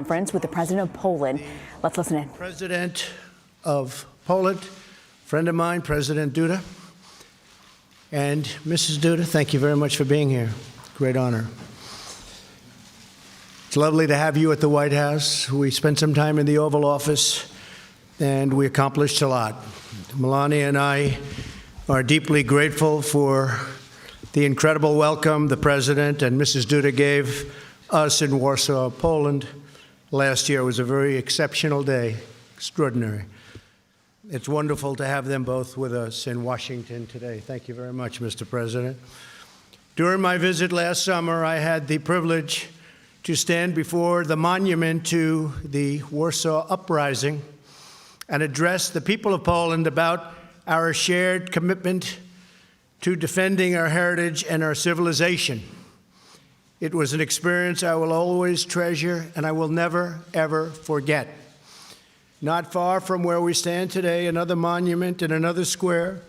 Conference with the president of Poland. Let's listen in. President of Poland, friend of mine, President Duda. And Mrs. Duda, thank you very much for being here. Great honor. It's lovely to have you at the White House. We spent some time in the Oval Office, and we accomplished a lot. Melania and I are deeply grateful for the incredible welcome the President and Mrs. Duda gave us in Warsaw, Poland. Last year was a very exceptional day, extraordinary. It's wonderful to have them both with us in Washington today. Thank you very much, Mr. President. During my visit last summer, I had the privilege to stand before the monument to the Warsaw Uprising and address the people of Poland about our shared commitment to defending our heritage and our civilization. It was an experience I will always treasure and I will never, ever forget. Not far from where we stand today, another monument in another square,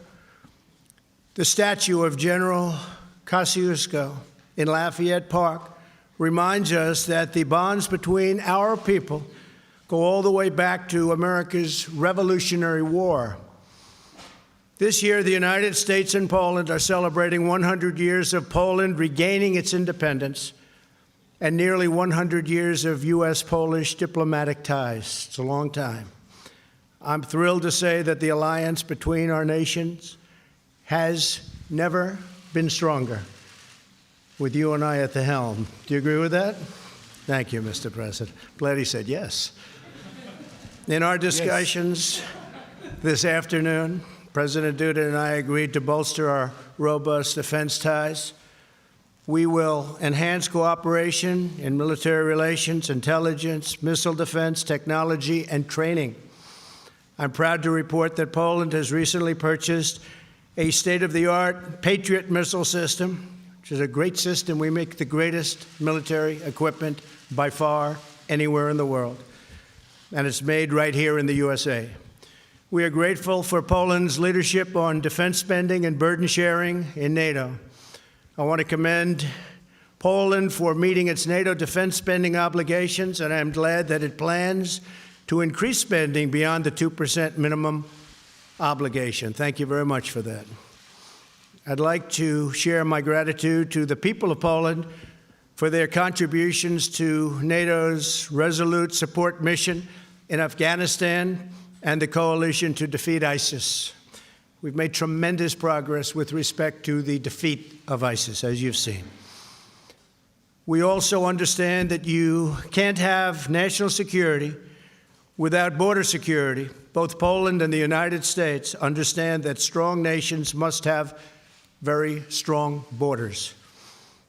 the statue of General Kosciuszko in Lafayette Park reminds us that the bonds between our people go all the way back to America's Revolutionary War. This year, the United States and Poland are celebrating 100 years of Poland regaining its independence and nearly 100 years of U.S.-Polish diplomatic ties. It's a long time. I'm thrilled to say that the alliance between our nations has never been stronger, with you and I at the helm. Do you agree with that? Thank you, Mr. President. Glad he said yes. In our discussions this afternoon, President Duda and I agreed to bolster our robust defense ties. We will enhance cooperation in military relations, intelligence, missile defense, technology, and training. I'm proud to report that Poland has recently purchased a state-of-the-art Patriot missile system, which is a great system. We make the greatest military equipment by far anywhere in the world, and it's made right here in the USA. We are grateful for Poland's leadership on defense spending and burden sharing in NATO. I want to commend Poland for meeting its NATO defense spending obligations, and I'm glad that it plans to increase spending beyond the 2% minimum obligation. Thank you very much for that. I'd like to share my gratitude to the people of Poland for their contributions to NATO's resolute support mission in Afghanistan and the coalition to defeat ISIS. We've made tremendous progress with respect to the defeat of ISIS, as you've seen. We also understand that you can't have national security without border security. Both Poland and the United States understand that strong nations must have very strong borders.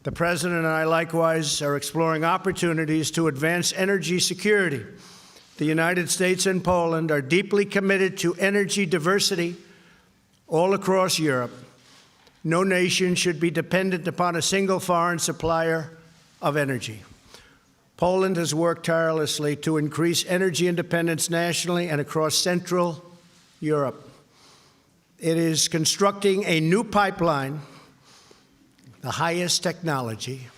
The President and I likewise are exploring opportunities to advance energy security. The United States and Poland are deeply committed to energy diversity all across Europe. No nation should be dependent upon a single foreign supplier of energy. Poland has worked tirelessly to increase energy independence nationally and across Central Europe. It is constructing a new pipeline, the highest technology,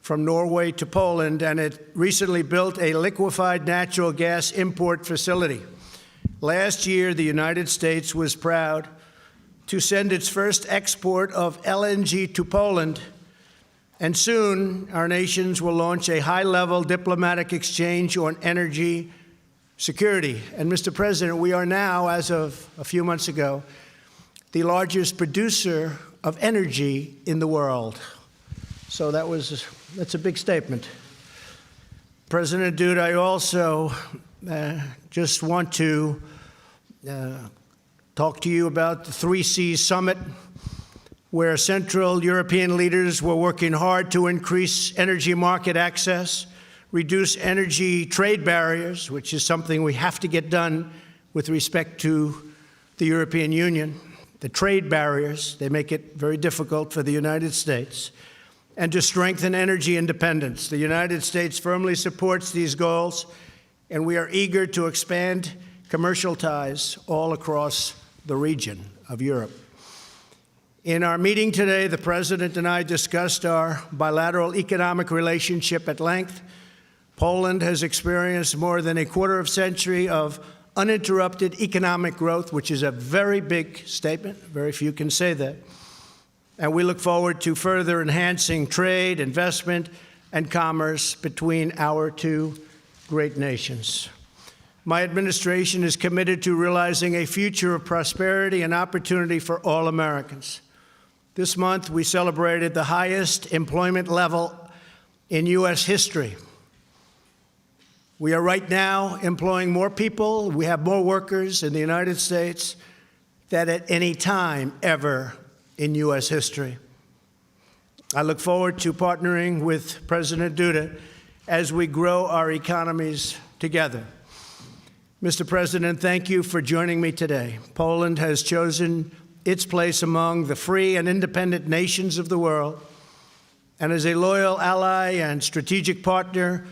from Norway to Poland, and it recently built a liquefied natural gas import facility. Last year, the United States was proud to send its first export of LNG to Poland, and soon our nations will launch a high-level diplomatic exchange on energy security. And Mr. President, we are now, as of a few months ago, the largest producer of energy in the world. So that's a big statement. President Duda, I also just want to talk to you about the 3Cs Summit, where Central European leaders were working hard to increase energy market access, reduce energy trade barriers, which is something we have to get done with respect to the European Union. The trade barriers, they make it very difficult for the United States, and to strengthen energy independence. The United States firmly supports these goals, and we are eager to expand commercial ties all across the region of Europe. In our meeting today, the President and I discussed our bilateral economic relationship at length. Poland has experienced more than a quarter of century of uninterrupted economic growth, which is a very big statement. Very few can say that. And we look forward to further enhancing trade, investment, and commerce between our two great nations. My administration is committed to realizing a future of prosperity and opportunity for all Americans. This month, we celebrated the highest employment level in U.S. history. We are right now employing more people. We have more workers in the United States than at any time ever in U.S. history. I look forward to partnering with President Duda as we grow our economies together. Mr. President, thank you for joining me today. Poland has chosen its place among the free and independent nations of the world, and is a loyal ally and strategic partner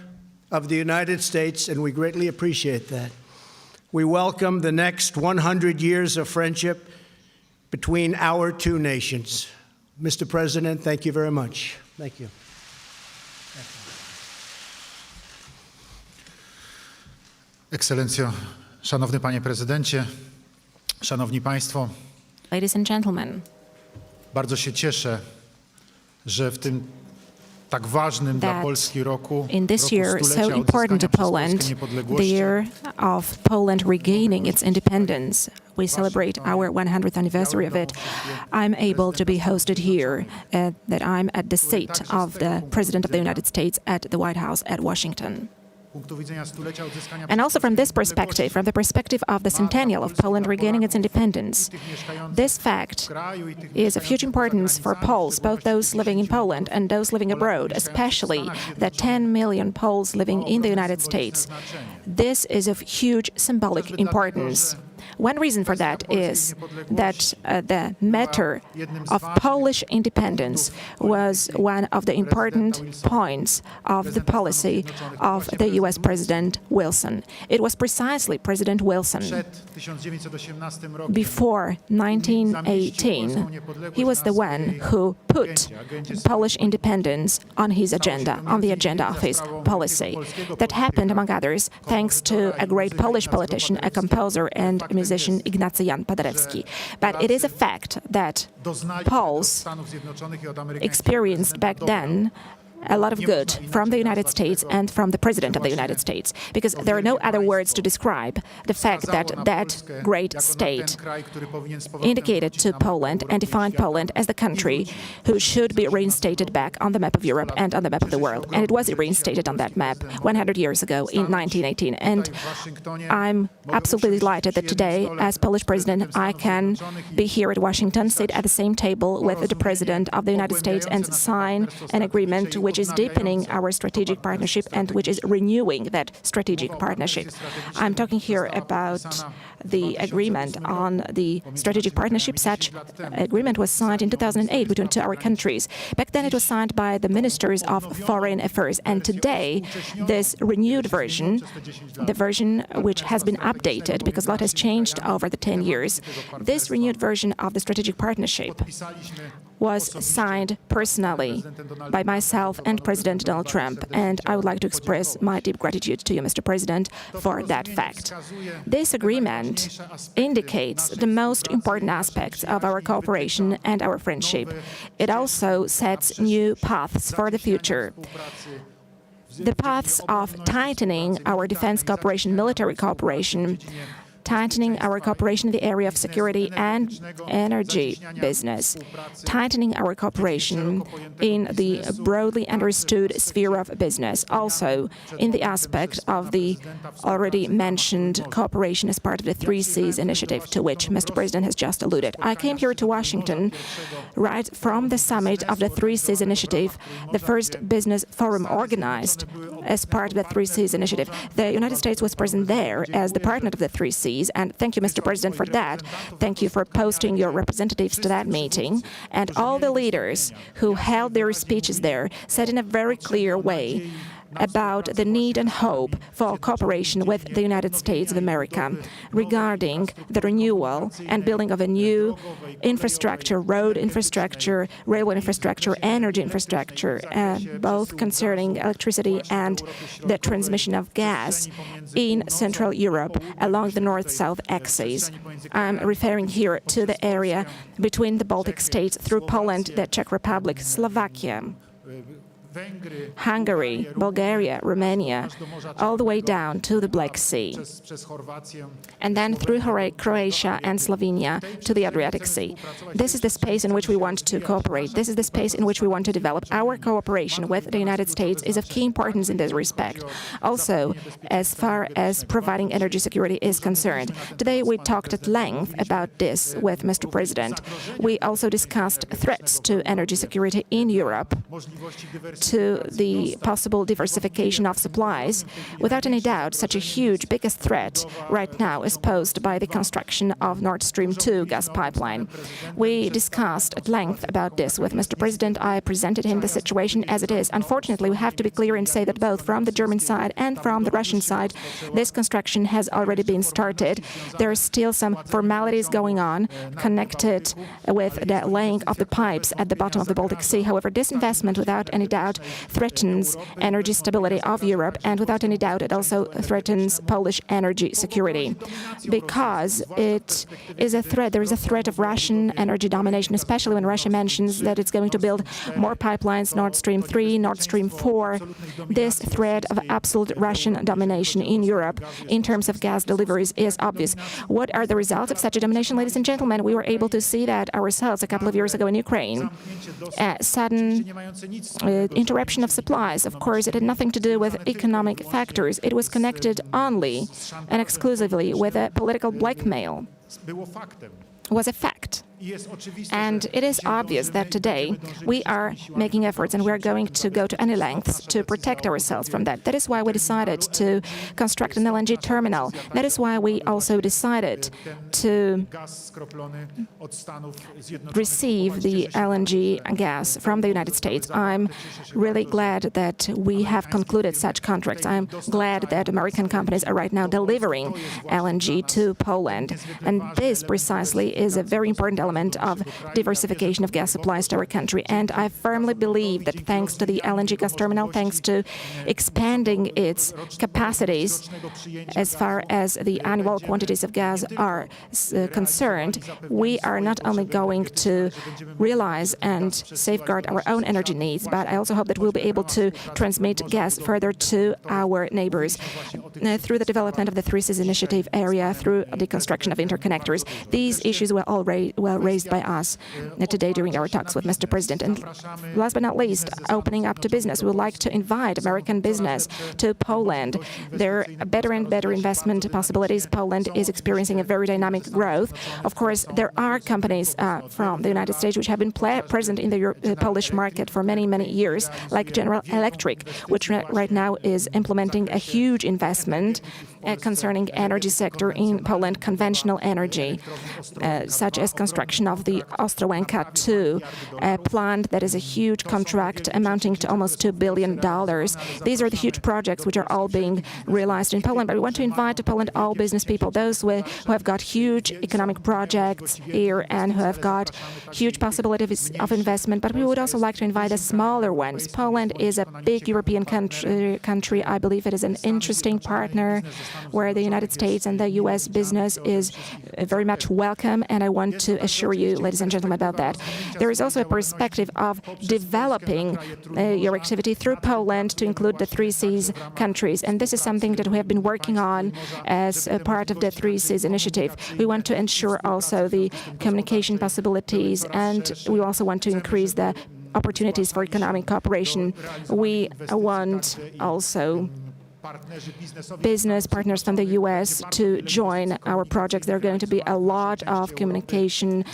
of the United States, and we greatly appreciate that. We welcome the next 100 years of friendship between our two nations. Mr. President, thank you very much. Thank you. Ekscelencjo, szanowny panie prezydencie, szanowni państwo. Ladies and gentlemen, bardzo się cieszę, że w tym tak ważnym dla Polski roku, in this year so important to Poland, the year of Poland regaining its independence, we celebrate our 100th anniversary of it. I'm able to be hosted here, that I'm at the seat of the President of the United States at the White House at Washington. And also from this perspective, from the perspective of the centennial of Poland regaining its independence, this fact is of huge importance for Poles, both those living in Poland and those living abroad, especially the 10 million Poles living in the United States. This is of huge symbolic importance. One reason for that is that the matter of Polish independence was one of the important points of the policy of the U.S. President Wilson. It was precisely President Wilson. Before 1918, he was the one who put Polish independence on his agenda, on the agenda of his policy. That happened, among others, thanks to a great Polish politician, a composer and musician, Ignacy Jan Paderewski. But it is a fact that Poles experienced back then a lot of good from the United States and from the President of the United States, because there are no other words to describe the fact that that great state indicated to Poland and defined Poland as the country who should be reinstated back on the map of Europe and on the map of the world. And it was reinstated on that map 100 years ago in 1918. And I'm absolutely delighted that today, as Polish President, I can be here at Washington, sit at the same table with the President of the United States and sign an agreement which is deepening our strategic partnership and which is renewing that strategic partnership. I'm talking here about the agreement on the strategic partnership. Such agreement was signed in 2008 between our countries. Back then it was signed by the ministers of foreign affairs, and today this renewed version, the version which has been updated because a lot has changed over the 10 years, this renewed version of the strategic partnership was signed personally by myself and President Donald Trump, and I would like to express my deep gratitude to you, Mr. President, for that fact. This agreement indicates the most important aspects of our cooperation and our friendship. It also sets new paths for the future. The paths of tightening our defense cooperation, military cooperation, tightening our cooperation in the area of security and energy business, tightening our cooperation in the broadly understood sphere of business, also in the aspect of the already mentioned cooperation as part of the 3 Cs initiative to which Mr. President has just alluded. I came here to Washington right from the summit of the 3 Cs initiative, the first business forum organized as part of the 3 Cs initiative. The United States was present there as the partner of the 3 Cs. And thank you, Mr. President, for that. Thank you for posting your representatives to that meeting. And all the leaders who held their speeches there said in a very clear way about the need and hope for cooperation with the United States of America regarding the renewal and building of a new infrastructure, road infrastructure, railway infrastructure, energy infrastructure, both concerning electricity and the transmission of gas in Central Europe along the north-south axis. I'm referring here to the area between the Baltic states through Poland, the Czech Republic, Slovakia, Hungary, Bulgaria, Romania, all the way down to the Black Sea, and then through Croatia and Slovenia to the Adriatic Sea. This is the space in which we want to cooperate. This is the space in which we want to develop. Our cooperation with the United States is of key importance in this respect. Also, as far as providing energy security is concerned. Today we talked at length about this with Mr. President. We also discussed threats to energy security in Europe, to the possible diversification of supplies. Without any doubt, such a huge, biggest threat right now is posed by the construction of Nord Stream 2 gas pipeline. We discussed at length about this with Mr. President. I presented him the situation as it is. Unfortunately, we have to be clear and say that both from the German side and from the Russian side, this construction has already been started. There are still some formalities going on connected with the laying of the pipes at the bottom of the Baltic Sea. However, this investment, without any doubt, threatens energy stability of Europe, and without any doubt it also threatens Polish energy security, because it is a threat. There is a threat of Russian energy domination, especially when Russia mentions that it's going to build more pipelines, Nord Stream 3, Nord Stream 4. This threat of absolute Russian domination in Europe in terms of gas deliveries is obvious. What are the results of such a domination, ladies and gentlemen? We were able to see that ourselves a couple of years ago in Ukraine. Sudden interruption of supplies. Of course, it had nothing to do with economic factors. It was connected only and exclusively with a political blackmail. Was a fact. And it is obvious that today we are making efforts and we are going to go to any lengths to protect ourselves from that. That is why we decided to construct an LNG terminal. That is why we also decided to receive the LNG gas from the United States. I'm really glad that we have concluded such contracts. I'm glad that American companies are right now delivering LNG to Poland. And this precisely is a very important element of diversification of gas supplies to our country. And I firmly believe that thanks to the LNG gas terminal, thanks to expanding its capacities as far as the annual quantities of gas are concerned, we are not only going to realize and safeguard our own energy needs, but I also hope that we'll be able to transmit gas further to our neighbors through the development of the Three Seas Initiative area, through the construction of interconnectors. These issues were all raised by us today during our talks with Mr. President. And last but not least, opening up to business. We would like to invite American business to Poland. There are better and better investment possibilities. Poland is experiencing a very dynamic growth. Of course, there are companies from the United States which have been present in the Polish market for many, many years, like General Electric, which right now is implementing a huge investment concerning energy sector in Poland, conventional energy, such as construction of the Ostrołęka 2 plant. That is a huge contract amounting to almost $2 billion. These are the huge projects which are all being realized in Poland. But we want to invite to Poland all business people, those who have got huge economic projects here and who have got huge possibilities of investment. But we would also like to invite the smaller ones. Poland is a big European country. I believe it is an interesting partner where the United States and the U.S. business is very much welcome, and I want to assure you, ladies and gentlemen, about that. There is also a perspective of developing your activity through Poland to include the Three Seas countries, and this is something that we have been working on as a part of the Three Seas Initiative. We want to ensure also the communication possibilities, and we also want to increase the opportunities for economic cooperation. We want also business partners from the U.S. to join our projects. There are going to be a lot of communication,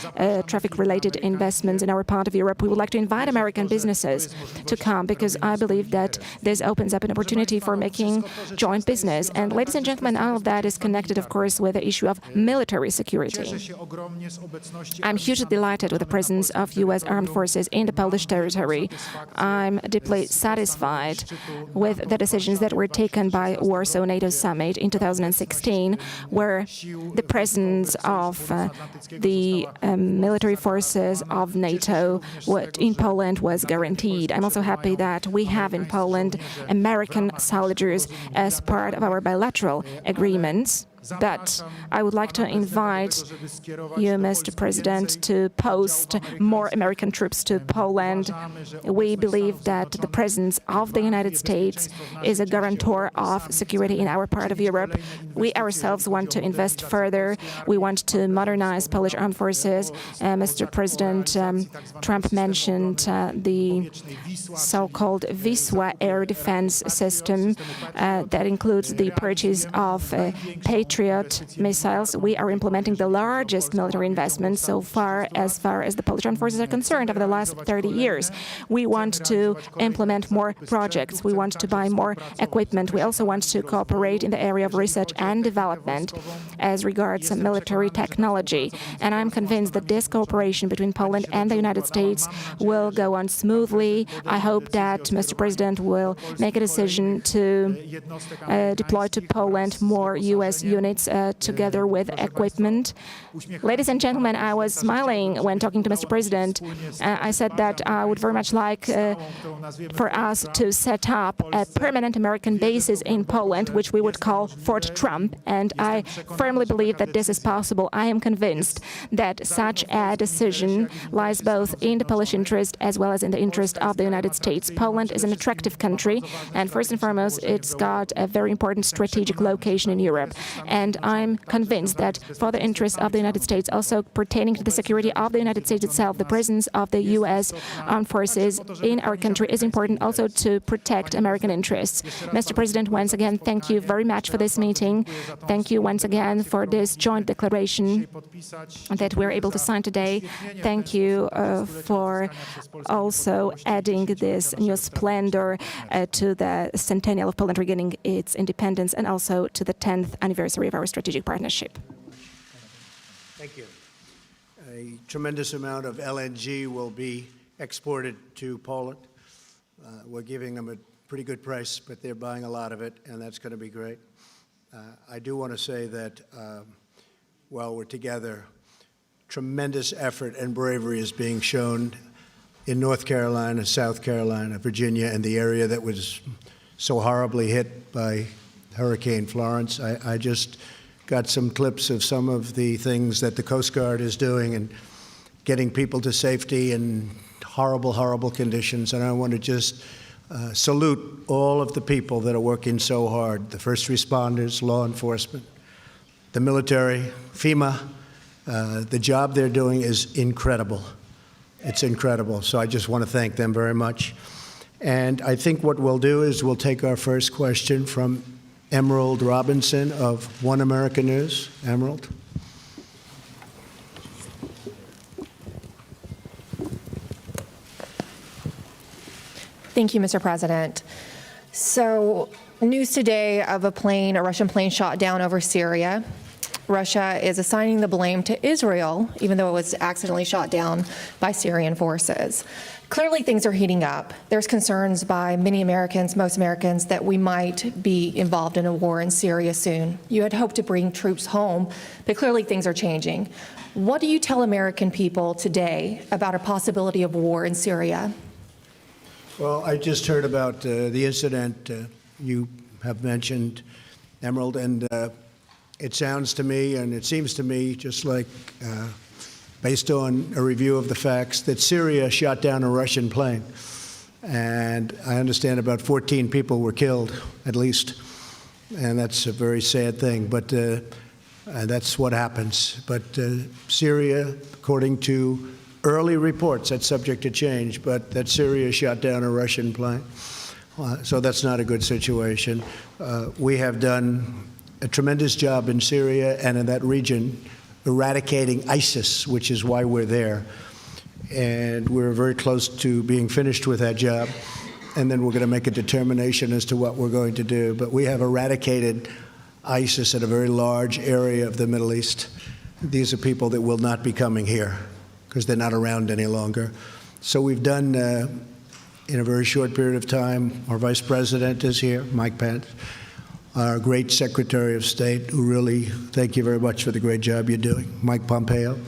traffic-related investments in our part of Europe. We would like to invite American businesses to come because I believe that this opens up an opportunity for making joint business. And ladies and gentlemen, all of that is connected, of course, with the issue of military security. I'm hugely delighted with the presence of U.S. armed forces in the Polish territory. I'm deeply satisfied with the decisions that were taken by Warsaw NATO Summit in 2016, where the presence of the military forces of NATO in Poland was guaranteed. I'm also happy that we have in Poland American soldiers as part of our bilateral agreements. But I would like to invite you, Mr. President, to post more American troops to Poland. We believe that the presence of the United States is a guarantor of security in our part of Europe. We ourselves want to invest further. We want to modernize Polish armed forces. Mr. President, Trump mentioned the so-called Wisła air defense system that includes the purchase of Patriot missiles. We are implementing the largest military investment so far as the Polish armed forces are concerned over the last 30 years. We want to implement more projects. We want to buy more equipment. We also want to cooperate in the area of research and development as regards military technology. And I'm convinced that this cooperation between Poland and the United States will go on smoothly. I hope that Mr. President will make a decision to deploy to Poland more U.S. units together with equipment. Ladies and gentlemen, I was smiling when talking to Mr. President. I said that I would very much like for us to set up a permanent American basis in Poland, which we would call Fort Trump, and I firmly believe that this is possible. I am convinced that such a decision lies both in the Polish interest as well as in the interest of the United States. Poland is an attractive country, and first and foremost, it's got a very important strategic location in Europe. And I'm convinced that for the interests of the United States, also pertaining to the security of the United States itself, the presence of the U.S. armed forces in our country is important also to protect American interests. Mr. President, once again, thank you very much for this meeting. Thank you once again for this joint declaration that we're able to sign today. Thank you for also adding this new splendor to the centennial of Poland regaining its independence and also to the 10th anniversary of our strategic partnership. Thank you. A tremendous amount of LNG will be exported to Poland. We're giving them a pretty good price, but they're buying a lot of it, and that's going to be great. I do want to say that while we're together, tremendous effort and bravery is being shown in North Carolina, South Carolina, Virginia, and the area that was so horribly hit by Hurricane Florence. I just got some clips of some of the things that the Coast Guard is doing and getting people to safety in horrible, horrible conditions. And I want to just salute all of the people that are working so hard, the first responders, law enforcement, the military, FEMA. The job they're doing is incredible. It's incredible. So I just want to thank them very much. And I think what we'll do is we'll take our first question from Emerald Robinson of One American News. Emerald. Thank you, Mr. President. So, news today of a Russian plane shot down over Syria. Russia is assigning the blame to Israel, even though it was accidentally shot down by Syrian forces. Clearly, things are heating up. There's concerns by many Americans, most Americans, that we might be involved in a war in Syria soon. You had hoped to bring troops home, but clearly things are changing. What do you tell American people today about a possibility of war in Syria? Well, I just heard about the incident you have mentioned, Emerald, and it sounds to me, and it seems to me, just like based on a review of the facts, that Syria shot down a Russian plane. And I understand about 14 people were killed, at least. And that's a very sad thing, but that's what happens. But Syria, according to early reports, that's subject to change, but that Syria shot down a Russian plane. So that's not a good situation. We have done a tremendous job in Syria and in that region eradicating ISIS, which is why we're there. And we're very close to being finished with that job. And then we're going to make a determination as to what we're going to do. But we have eradicated ISIS in a very large area of the Middle East. These are people that will not be coming here because they're not around any longer. So we've done, in a very short period of time, our Vice President is here, Mike Pence, our great Secretary of State, who really, thank you very much for the great job you're doing, Mike Pompeo.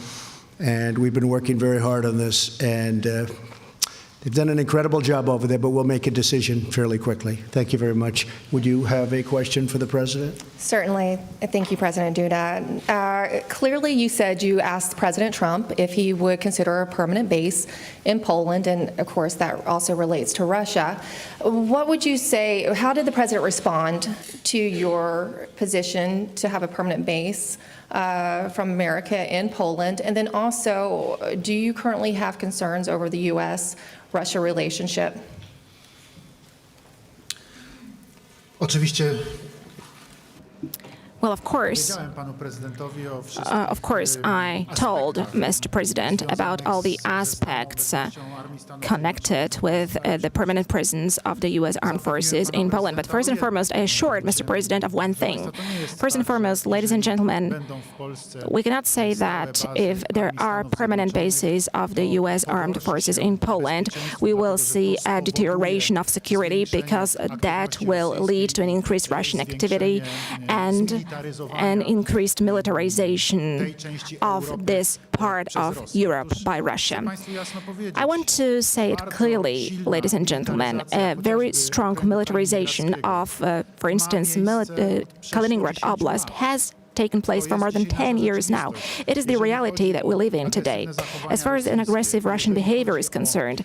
And we've been working very hard on this, and they've done an incredible job over there, but we'll make a decision fairly quickly. Thank you very much. Would you have a question for the President? Certainly. Thank you, President Duda. Clearly, you said you asked President Trump if he would consider a permanent base in Poland, and of course, that also relates to Russia. What would you say, how did the President respond to your position to have a permanent base from America in Poland? And then also, do you currently have concerns over the U.S.-Russia relationship? Oczywiście Well, of course, I told Mr. President about all the aspects connected with the permanent presence of the U.S. Armed Forces in Poland. But first and foremost, I assured Mr. President of one thing. First and foremost, ladies and gentlemen, we cannot say that if there are permanent bases of the U.S. Armed Forces in Poland, we will see a deterioration of security, because that will lead to an increased Russian activity and an increased militarization of this part of Europe by Russia. I want to say it clearly, ladies and gentlemen, a very strong militarization of, for instance, Kaliningrad Oblast has taken place for more than 10 years now. It is the reality that we live in today. As far as an aggressive Russian behavior is concerned,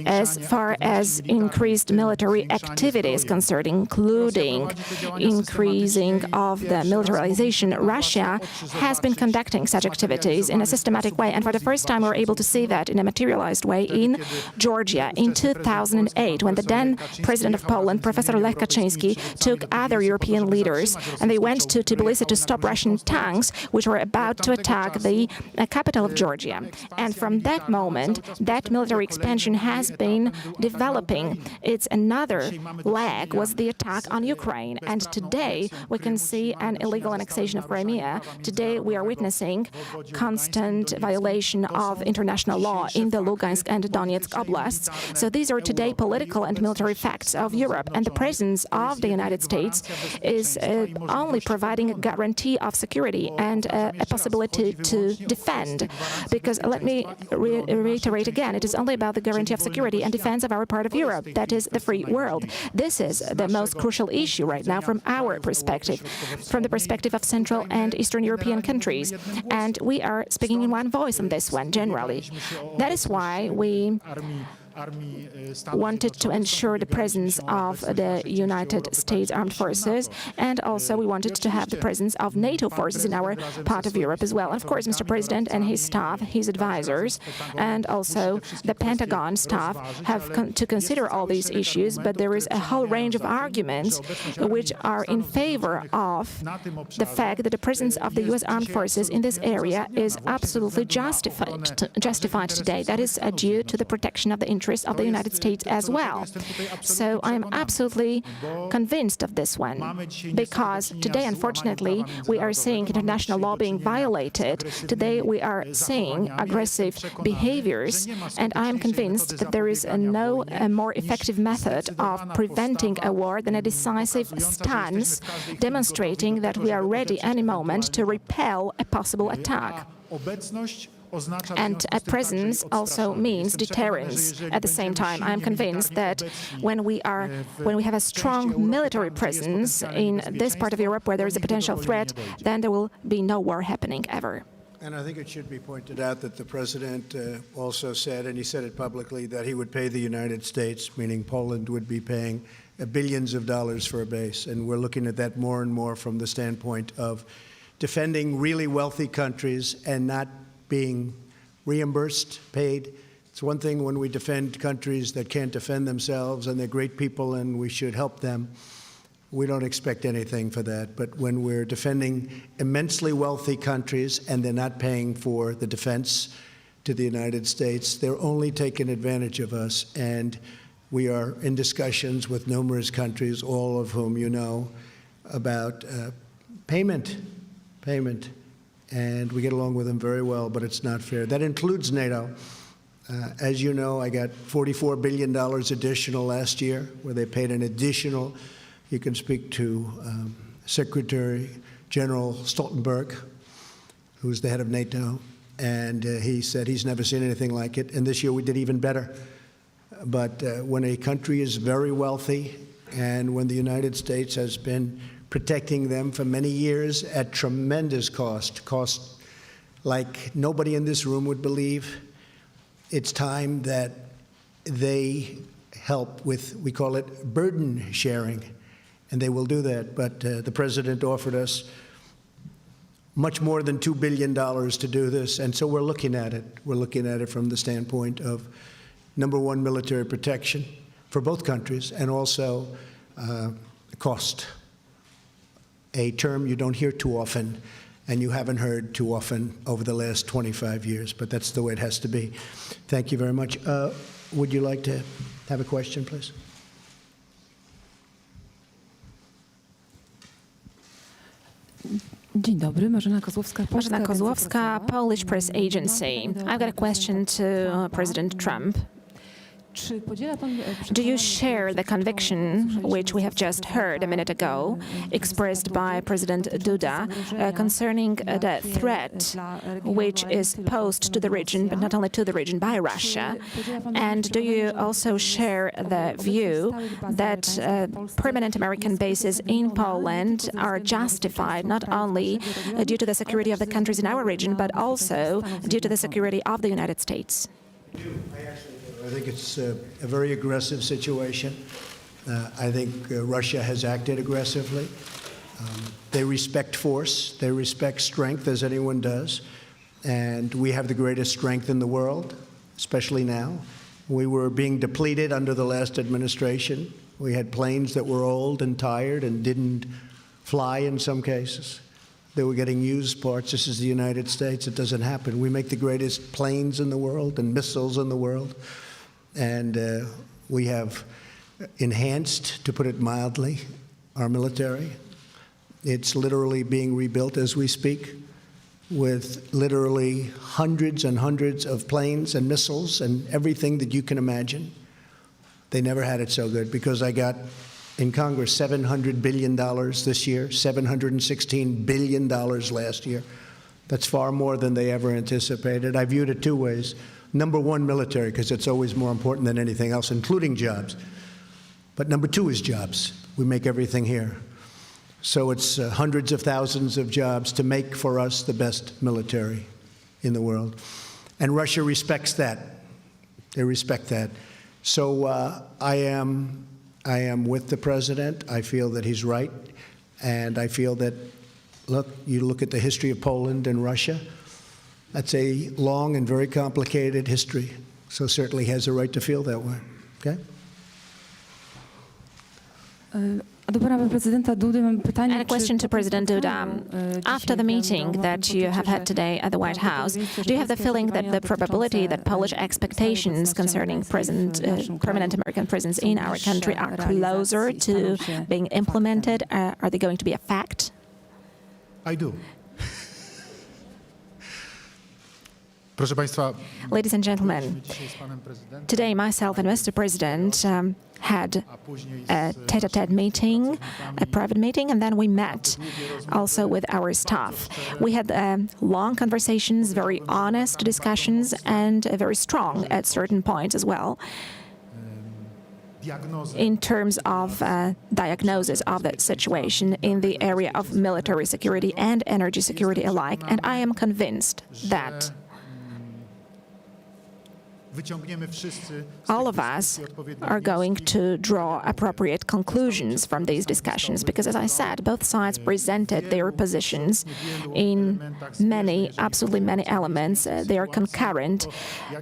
as far as increased military activity is concerned, including increasing of the militarization, Russia has been conducting such activities in a systematic way. And for the first time, we're able to see that in a materialized way in Georgia in 2008, when the then President of Poland, Professor Lech Kaczynski, took other European leaders, and they went to Tbilisi to stop Russian tanks which were about to attack the capital of Georgia. And from that moment, that military expansion has been developing. It's another leg was the attack on Ukraine. And today we can see an illegal annexation of Crimea. Today we are witnessing constant violation of international law in the Lugansk and Donetsk oblasts. So these are today political and military facts of Europe. And the presence of the United States is only providing a guarantee of security and a possibility to defend. Because let me reiterate again, it is only about the guarantee of security and defense of our part of Europe, that is the free world. This is the most crucial issue right now from our perspective, from the perspective of Central and Eastern European countries. And we are speaking in one voice on this one, generally. That is why we wanted to ensure the presence of the United States Armed Forces, and also we wanted to have the presence of NATO forces in our part of Europe as well. And of course, Mr. President and his staff, his advisors, and also the Pentagon staff have to consider all these issues, but there is a whole range of arguments which are in favor of the fact that the presence of the U.S. Armed Forces in this area is absolutely justified today. That is due to the protection of the interests of the United States as well. So I am absolutely convinced of this one, because today, unfortunately, we are seeing international law being violated. Today, we are seeing aggressive behaviors, and I am convinced that there is no more effective method of preventing a war than a decisive stance, demonstrating that we are ready any moment to repel a possible attack. And a presence also means deterrence. At the same time, I am convinced that when we have a strong military presence in this part of Europe where there is a potential threat, then there will be no war happening ever. And I think it should be pointed out that the President also said, and he said it publicly, that he would pay the United States, meaning Poland would be paying billions of dollars for a base. And we're looking at that more and more from the standpoint of defending really wealthy countries and not being reimbursed, paid It's one thing when we defend countries that can't defend themselves and they're great people and we should help them. We don't expect anything for that. But when we're defending immensely wealthy countries and they're not paying for the defense to the United States, they're only taking advantage of us. And we are in discussions with numerous countries, all of whom you know, about payment. And we get along with them very well, but it's not fair. That includes NATO. As you know, I got $44 billion additional last year, where they paid an additional. You can speak to Secretary General Stoltenberg, who's the head of NATO, and he said he's never seen anything like it. And this year we did even better. But when a country is very wealthy, and when the United States has been protecting them for many years at tremendous cost like nobody in this room would believe, it's time that they help with, we call it burden sharing, and they will do that. But the president offered us much more than $2 billion to do this, and so we're looking at it. We're looking at it from the standpoint of, number one, military protection for both countries, and also cost, a term you don't hear too often, and you haven't heard too often over the last 25 years, but that's the way it has to be. Thank you very much. Would you like to have a question, please? Dzień dobry, Marzena Kozłowska, Marzena Kozłowska, Polish Press Agency. I've got a question to President Trump. Do you share the conviction, which we have just heard a minute ago, expressed by President Duda concerning the threat which is posed to the region, but not only to the region, by Russia? And do you also share the view that permanent American bases in Poland are justified not only due to the security of the countries in our region, but also due to the security of the United States? I think it's a very aggressive situation. I think Russia has acted aggressively. They respect force. They respect strength, as anyone does. And we have the greatest strength in the world, especially now. We were being depleted under the last administration. We had planes that were old and tired and didn't fly in some cases. They were getting used parts. This is the United States. It doesn't happen. We make the greatest planes in the world and missiles in the world. And we have enhanced, to put it mildly, our military. It's literally being rebuilt as we speak, with literally hundreds and hundreds of planes and missiles and everything that you can imagine. They never had it so good, because I got in Congress $700 billion this year, $716 billion last year. That's far more than they ever anticipated. I viewed it two ways. Number one, military, because it's always more important than anything else, including jobs. But number two is jobs. We make everything here. So it's hundreds of thousands of jobs to make for us the best military in the world. And Russia respects that. They respect that. So I am with the president. I feel that he's right. And I feel that, look, you look at the history of Poland and Russia, that's a long and very complicated history. So certainly he has a right to feel that way. Okay? And a question to President Duda. After the meeting that you have had today at the White House, do you have the feeling that the probability that Polish expectations concerning permanent American presence in our country are closer to being implemented? Are they going to be a fact? I do. Proszę Państwa, ladies and gentlemen, today myself and Mr. President had a tete-a-tete meeting, a private meeting, and then we met also with our staff. We had long conversations, very honest discussions, and very strong at certain points as well, in terms of diagnosis of the situation in the area of military security and energy security alike. And I am convinced that wyciągniemy wszyscy z all tych of us dyskusji odpowiednie are going wnioski. to draw appropriate conclusions from these discussions because, as I said, both sides presented their positions in absolutely many elements. They are concurrent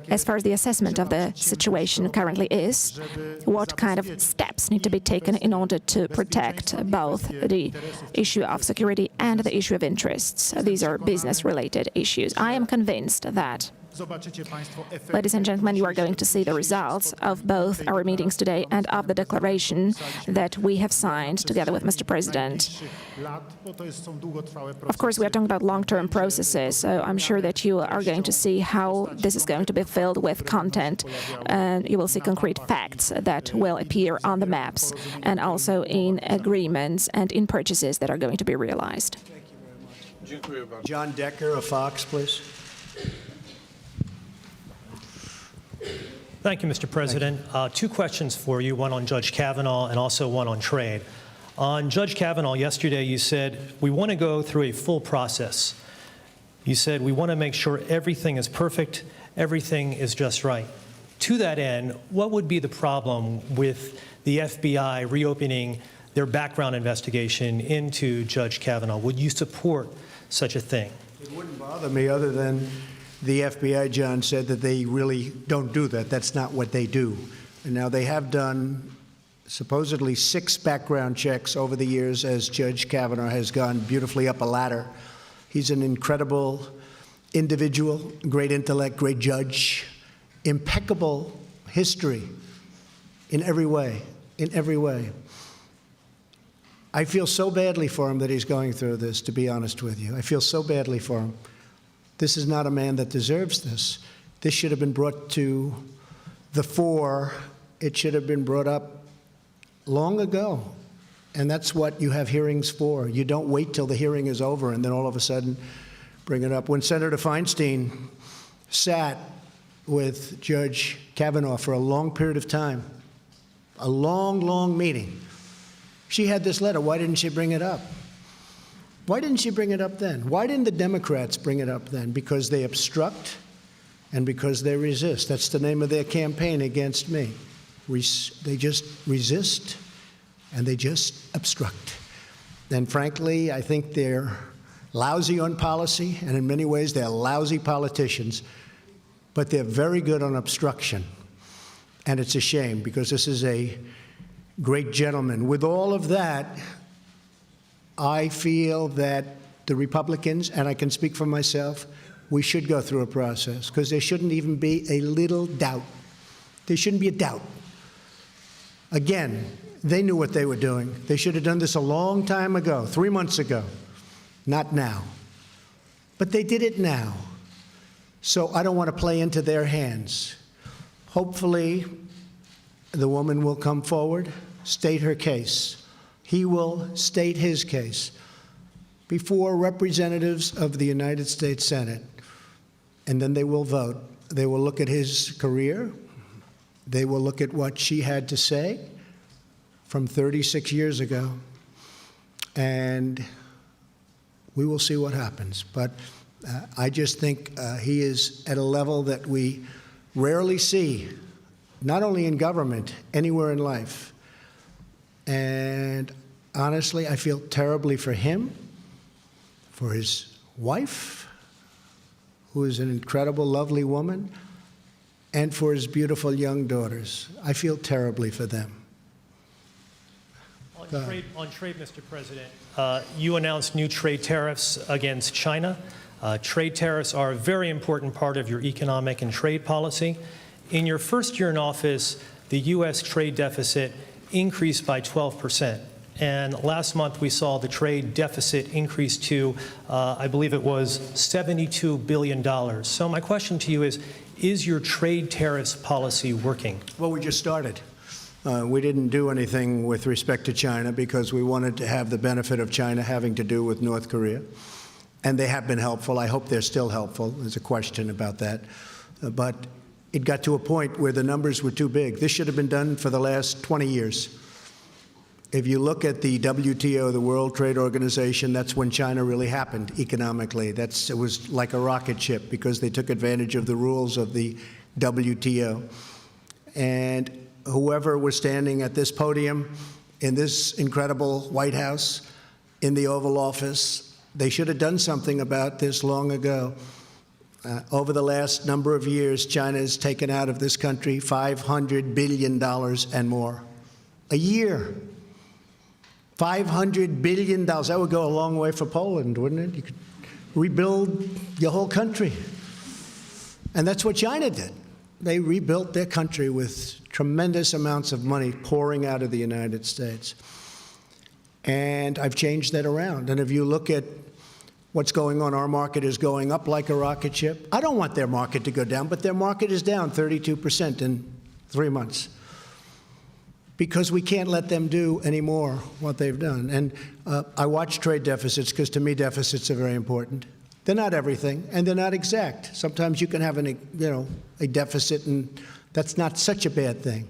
as far as the assessment of the situation currently is, what kind of steps need to be taken in order to protect both the issue of security and the issue of interests. These are business-related issues. I am convinced that, Zobaczycie państwo efekty ladies and gentlemen, you are going to see the results of both our meetings today and of the declaration that we have signed together with Mr. President. lat, bo to są długotrwałe Of course, we are talking about long-term processes, so I'm sure that you are going to see how this is going to be filled with content, and you will see concrete facts that will appear on the maps and also in agreements and in purchases that are going to be realized. John Decker of Fox, please. Thank you, Mr. President. Two questions for you, one on Judge Kavanaugh and also one on trade. On Judge Kavanaugh, yesterday you said, we want to go through a full process. You said, we want to make sure everything is perfect, everything is just right. To that end, what would be the problem with the FBI reopening their background investigation into Judge Kavanaugh? Would you support such a thing? It wouldn't bother me other than the FBI, John, said that they really don't do that. That's not what they do. And now they have done supposedly 6 background checks over the years as Judge Kavanaugh has gone beautifully up a ladder. He's an incredible individual, great intellect, great judge, impeccable history in every way, in every way. I feel so badly for him that he's going through this, to be honest with you. I feel so badly for him. This is not a man that deserves this. This should have been brought to the fore. It should have been brought up long ago. And that's what you have hearings for. You don't wait till the hearing is over and then all of a sudden bring it up. When Senator Feinstein sat with Judge Kavanaugh for a long period of time, a long, long meeting, she had this letter. Why didn't she bring it up? Why didn't she bring it up then? Why didn't the Democrats bring it up then? Because they obstruct and because they resist. That's the name of their campaign against me. They just resist and they just obstruct. And frankly, I think they're lousy on policy, and in many ways they're lousy politicians, but they're very good on obstruction. And it's a shame because this is a great gentleman. With all of that, I feel that the Republicans, and I can speak for myself, we should go through a process because there shouldn't even be a little doubt. There shouldn't be a doubt. Again, they knew what they were doing. They should have done this a long time ago, 3 months ago, not now. But they did it now. So I don't want to play into their hands. Hopefully, the woman will come forward, state her case. He will state his case before representatives of the United States Senate, and then they will vote. They will look at his career. They will look at what she had to say from 36 years ago, and we will see what happens. But I just think he is at a level that we rarely see, not only in government, anywhere in life. And honestly, I feel terribly for him, for his wife, who is an incredible, lovely woman, and for his beautiful young daughters. I feel terribly for them. On trade, Mr. President, you announced new trade tariffs against China. Trade tariffs are a very important part of your economic and trade policy. In your first year in office, the U.S. trade deficit increased by 12%. And last month, we saw the trade deficit increase to, I believe it was $72 billion. So my question to you is your trade tariffs policy working? Well, we just started. We didn't do anything with respect to China because we wanted to have the benefit of China having to do with North Korea. And they have been helpful. I hope they're still helpful. There's a question about that. But it got to a point where the numbers were too big. This should have been done for the last 20 years. If you look at the WTO, the World Trade Organization, that's when China really happened economically. It was like a rocket ship because they took advantage of the rules of the WTO. And whoever was standing at this podium in this incredible White House, in the Oval Office, they should have done something about this long ago. Over the last number of years, China has taken out of this country $500 billion and more. A year. $500 billion. That would go a long way for Poland, wouldn't it? You could rebuild your whole country. And that's what China did. They rebuilt their country with tremendous amounts of money pouring out of the United States. And I've changed that around. And if you look at what's going on, our market is going up like a rocket ship. I don't want their market to go down, but their market is down 32% in 3 months. Because we can't let them do anymore what they've done. And I watch trade deficits because to me deficits are very important. They're not everything, and they're not exact. Sometimes you can have a deficit, and that's not such a bad thing.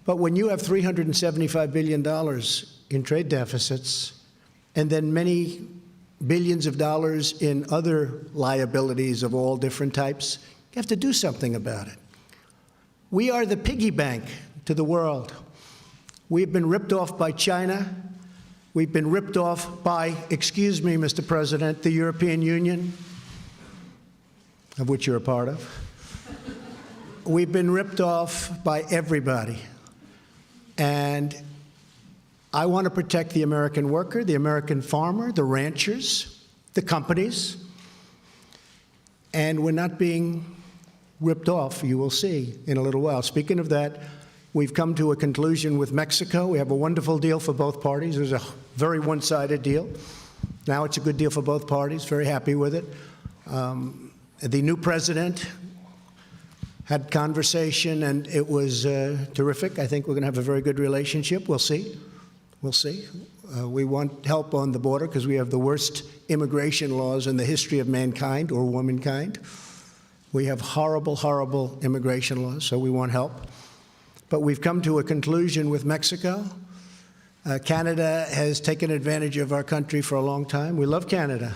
But when you have $375 billion in trade deficits, and then many billions of dollars in other liabilities of all different types, you have to do something about it. We are the piggy bank to the world. We've been ripped off by China. We've been ripped off by, excuse me, Mr. President, the European Union, of which you're a part of. We've been ripped off by everybody. And I want to protect the American worker, the American farmer, the ranchers, the companies. And we're not being ripped off, you will see in a little while. Speaking of that, we've come to a conclusion with Mexico. We have a wonderful deal for both parties. It was a very one-sided deal. Now it's a good deal for both parties. Very happy with it. The new president had conversation, and it was terrific. I think we're going to have a very good relationship. We'll see. We'll see. We want help on the border because we have the worst immigration laws in the history of mankind or womankind. We have horrible, horrible immigration laws, so we want help. But we've come to a conclusion with Mexico. Canada has taken advantage of our country for a long time. We love Canada.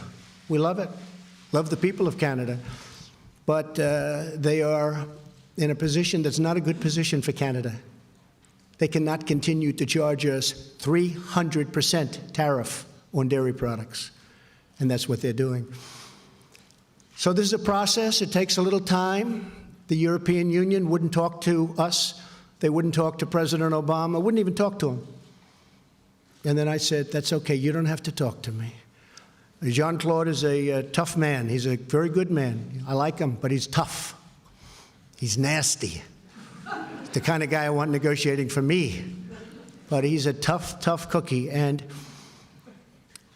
We love it. Love the people of Canada. But they are in a position that's not a good position for Canada. They cannot continue to charge us 300% tariff on dairy products. And that's what they're doing. So this is a process. It takes a little time. The European Union wouldn't talk to us. They wouldn't talk to President Obama, wouldn't even talk to him. And then I said, that's okay, you don't have to talk to me. Jean-Claude is a tough man. He's a very good man. I like him, but he's tough. He's nasty. He's the kind of guy I want negotiating for me. But he's a tough, tough cookie. And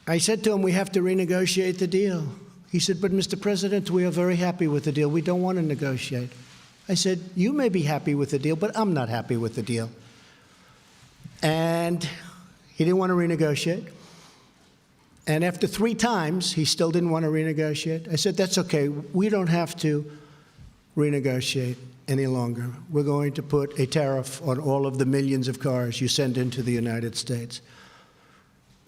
I said to him, we have to renegotiate the deal. He said, but Mr. President, we are very happy with the deal. We don't want to negotiate. I said, you may be happy with the deal, but I'm not happy with the deal. And he didn't want to renegotiate. And after 3 times, he still didn't want to renegotiate. I said, that's okay. We don't have to renegotiate any longer. We're going to put a tariff on all of the millions of cars you send into the United States.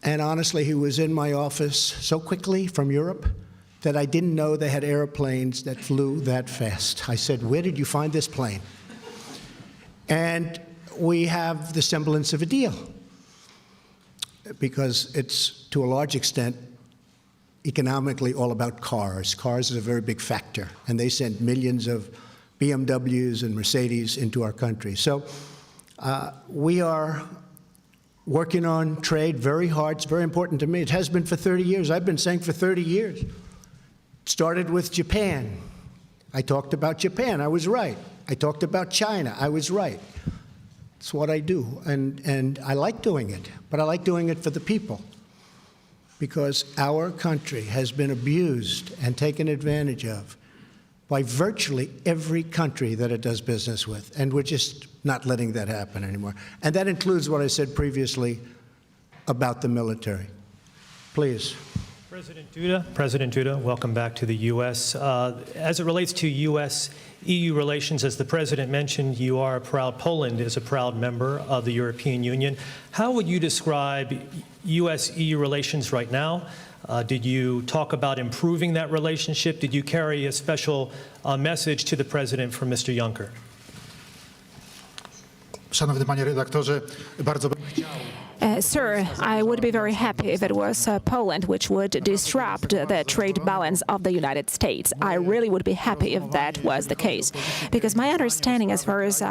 And honestly, he was in my office so quickly from Europe that I didn't know they had airplanes that flew that fast. I said, where did you find this plane? And we have the semblance of a deal because it's, to a large extent, economically all about cars. Cars is a very big factor, and they send millions of BMWs and Mercedes into our country. So we are working on trade very hard. It's very important to me. It has been for 30 years. I've been saying for 30 years. Started with Japan. I talked about Japan. I was right. I talked about China. I was right. It's what I do. And I like doing it. But I like doing it for the people. Because our country has been abused and taken advantage of by virtually every country that it does business with. And we're just not letting that happen anymore. And that includes what I said previously about the military. Please. President Duda, welcome back to the U.S. As it relates to U.S.-EU relations, as the President mentioned, you are a proud, Poland is a proud member of the European Union. How would you describe U.S.-EU relations right now? Did you talk about improving that relationship? Did you carry a special message to the president from Mr. Juncker? Szanowny panie redaktorze, bardzo bym chciał. Sir, I would be very happy if it was Poland which would disrupt the trade balance of the United States. I really would be happy if that was the case, because my understanding as far as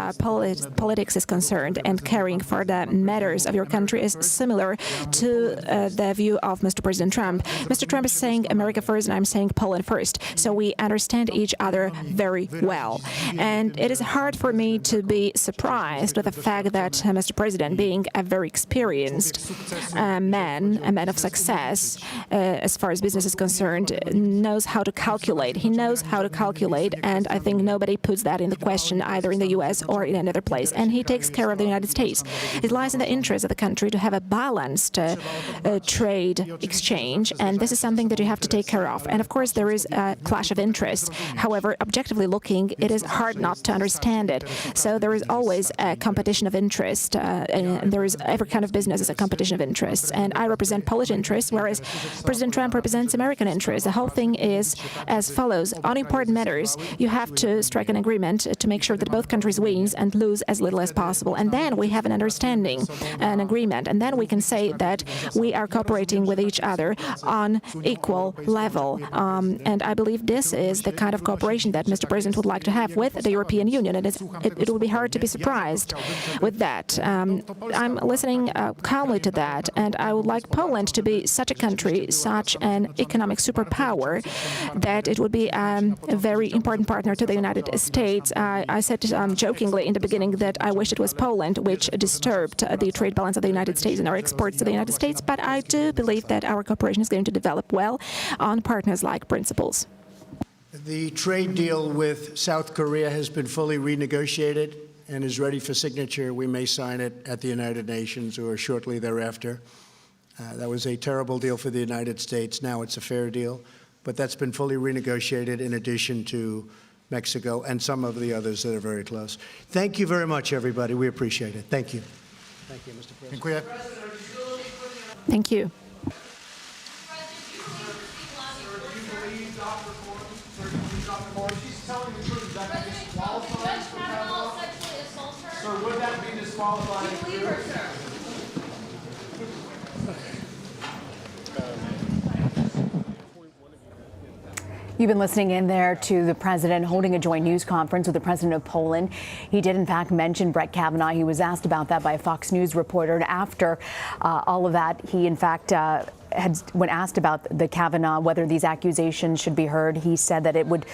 politics is concerned and caring for the matters of your country is similar to the view of Mr. President Trump. Mr. Trump is saying America first and I'm saying Poland first, so we understand each other very well. And it is hard for me to be surprised with the fact that Mr. President, being a very experienced man, a man of success, as far as business is concerned, knows how to calculate. He knows how to calculate, and I think nobody puts that in the question either in the U.S. or in another place. And he takes care of the United States. It lies in the interest of the country to have a balanced trade exchange, and this is something that you have to take care of. And of course, there is a clash of interests. However, objectively looking, it is hard not to understand it. So there is always a competition of interest, and there is every kind of business as a competition of interests. And I represent Polish interests, whereas President Trump represents American interests. The whole thing is as follows. On important matters, you have to strike an agreement to make sure that both countries wins and lose as little as possible. And then we have an understanding, an agreement. And then we can say that we are cooperating with each other on equal level. And I believe this is the kind of cooperation that Mr. President would like to have with the European Union. And it would be hard to be surprised with that. I'm listening calmly to that, and I would like Poland to be such a country, such an economic superpower, that it would be a very important partner to the United States. I said jokingly in the beginning that I wish it was Poland which disturbed the trade balance of the United States and our exports to the United States, but I do believe that our cooperation is going to develop well on partners-like principles. The trade deal with South Korea has been fully renegotiated and is ready for signature. We may sign it at the United Nations or shortly thereafter. That was a terrible deal for the United States. Now it's a fair deal, but that's been fully renegotiated in addition to Mexico and some of the others that are very close. Thank you very much, everybody. We appreciate it. Thank you. Thank you, Mr. President. Dziękuję. Thank you. Would that be disqualifying? You believe her, sir? You've been listening in there to the president holding a joint news conference with the president of Poland. He did, in fact, mention Brett Kavanaugh. He was asked about that by a Fox News reporter. And after all of that, he, in fact, when asked about the Kavanaugh, whether these accusations should be heard, he said that it would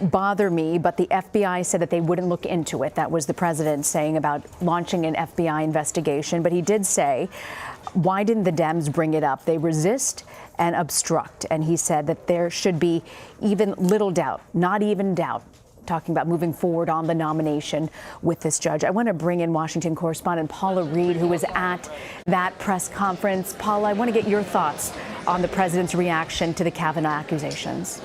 bother me, but the FBI said that they wouldn't look into it. That was the president saying about launching an FBI investigation. But he did say, why didn't the Dems bring it up? They resist and obstruct. And he said that there should be even little doubt, not even doubt, talking about moving forward on the nomination with this judge. I want to bring in Washington correspondent Paula Reed, who was at that press conference. Paula, I want to get your thoughts on the president's reaction to the Kavanaugh accusations.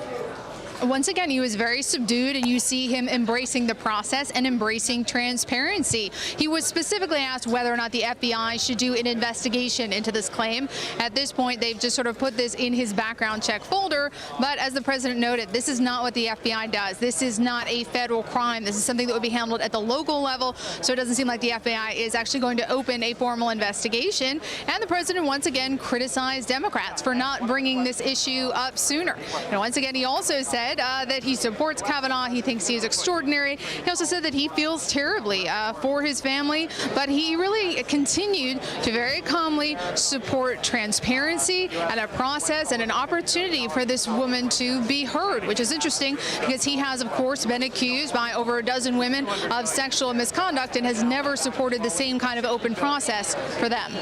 Once again, he was very subdued, and you see him embracing the process and embracing transparency. He was specifically asked whether or not the FBI should do an investigation into this claim. At this point, they've just sort of put this in his background check folder. But as the president noted, this is not what the FBI does. This is not a federal crime. This is something that would be handled at the local level. So it doesn't seem like the FBI is actually going to open a formal investigation. And the president once again criticized Democrats for not bringing this issue up sooner. And once again, he also said that he supports Kavanaugh. He thinks he is extraordinary. He also said that he feels terribly for his family, but he really continued to very calmly support transparency and a process and an opportunity for this woman to be heard, which is interesting because he has, of course, been accused by over a dozen women of sexual misconduct and has never supported the same kind of open process for them.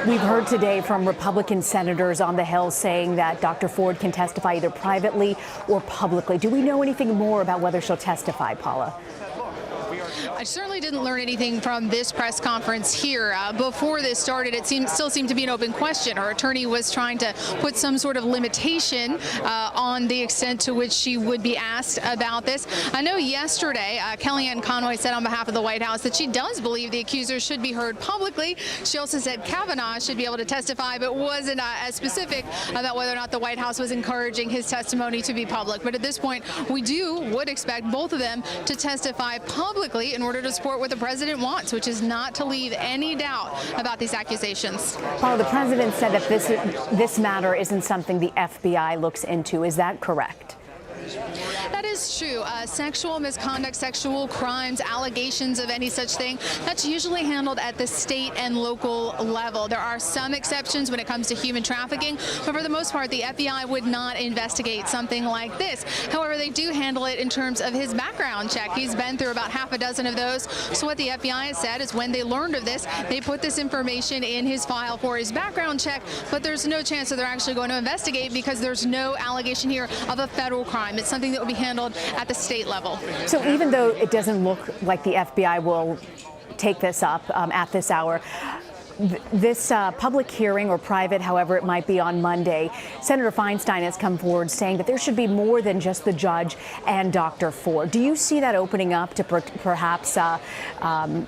We've heard today from Republican senators on the Hill saying that Dr. Ford can testify either privately or publicly. Do we know anything more about whether she'll testify, Paula? I certainly didn't learn anything from this press conference here. Before this started, it still seemed to be an open question. Her attorney was trying to put some sort of limitation on the extent to which she would be asked about this. I know yesterday, Kellyanne Conway said on behalf of the White House that she does believe the accusers should be heard publicly. She also said Kavanaugh should be able to testify, but wasn't as specific about whether or not the White House was encouraging his testimony to be public. But at this point, would expect both of them to testify publicly in order to support what the president wants, which is not to leave any doubt about these accusations. Paula, the president said that this matter isn't something the FBI looks into. Is that correct? That is true. Sexual misconduct, sexual crimes, allegations of any such thing, that's usually handled at the state and local level. There are some exceptions when it comes to human trafficking, but for the most part, the FBI would not investigate something like this. However, they do handle it in terms of his background check. He's been through about half a dozen of those. So what the FBI has said is when they learned of this, they put this information in his file for his background check, but there's no chance that they're actually going to investigate because there's no allegation here of a federal crime. It's something that will be handled at the state level. So even though it doesn't look like the FBI will take this up at this hour, this public hearing, or private, however it might be, on Monday, Senator Feinstein has come forward saying that there should be more than just the judge and Dr. Ford. Do you see that opening up to perhaps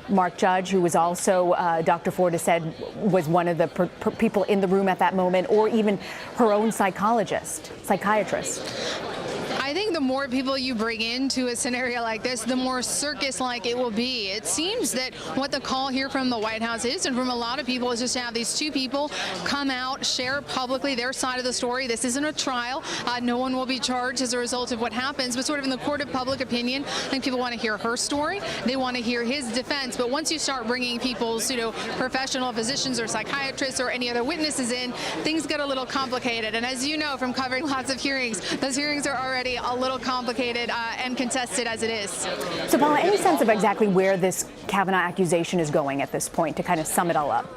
Mark Judge, who was also, Dr. Ford has said, was one of the people in the room at that moment, or even her own psychiatrist? I think the more people you bring into a scenario like this, the more circus-like it will be. It seems that what the call here from the White House is, and from a lot of people, is just to have these two people come out, share publicly their side of the story. This isn't a trial. No one will be charged as a result of what happens, but sort of in the court of public opinion, I think people want to hear her story. They want to hear his defense. But once you start bringing people's, professional physicians or psychiatrists or any other witnesses in, things get a little complicated. And as you know from covering lots of hearings, those hearings are already a little complicated and contested as it is. So, Paula, any sense of exactly where this Kavanaugh accusation is going at this point, to kind of sum it all up?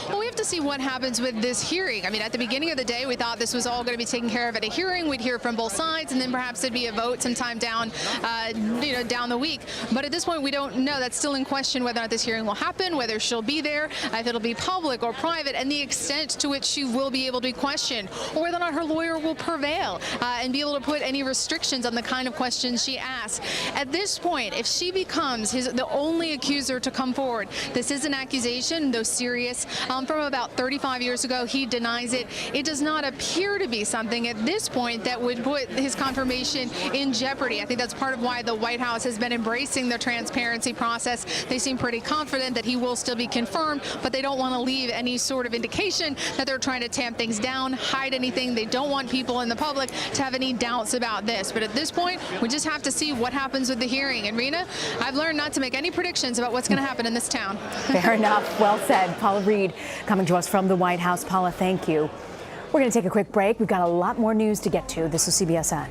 Well, we have to see what happens with this hearing. I mean, at the beginning of the day, we thought this was all going to be taken care of at a hearing. We'd hear from both sides, and then perhaps there'd be a vote sometime down the week. But at this point, we don't know. That's still in question whether or not this hearing will happen, whether she'll be there, if it'll be public or private, and the extent to which she will be able to be questioned, or whether or not her lawyer will prevail and be able to put any restrictions on the kind of questions she asks. At this point, if she becomes the only accuser to come forward, this is an accusation, though serious, from about 35 years ago. He denies it. It does not appear to be something at this point that would put his confirmation in jeopardy. I think that's part of why the White House has been embracing the transparency process. They seem pretty confident that he will still be confirmed, but they don't want to leave any sort of indication that they're trying to tamp things down, hide anything. They don't want people in the public to have any doubts about this. But at this point, we just have to see what happens with the hearing. And Rena, I've learned not to make any predictions about what's going to happen in this town. Fair enough. Well said. Paula Reed coming to us from the White House. Paula, thank you. We're going to take a quick break. We've got a lot more news to get to. This is CBSN.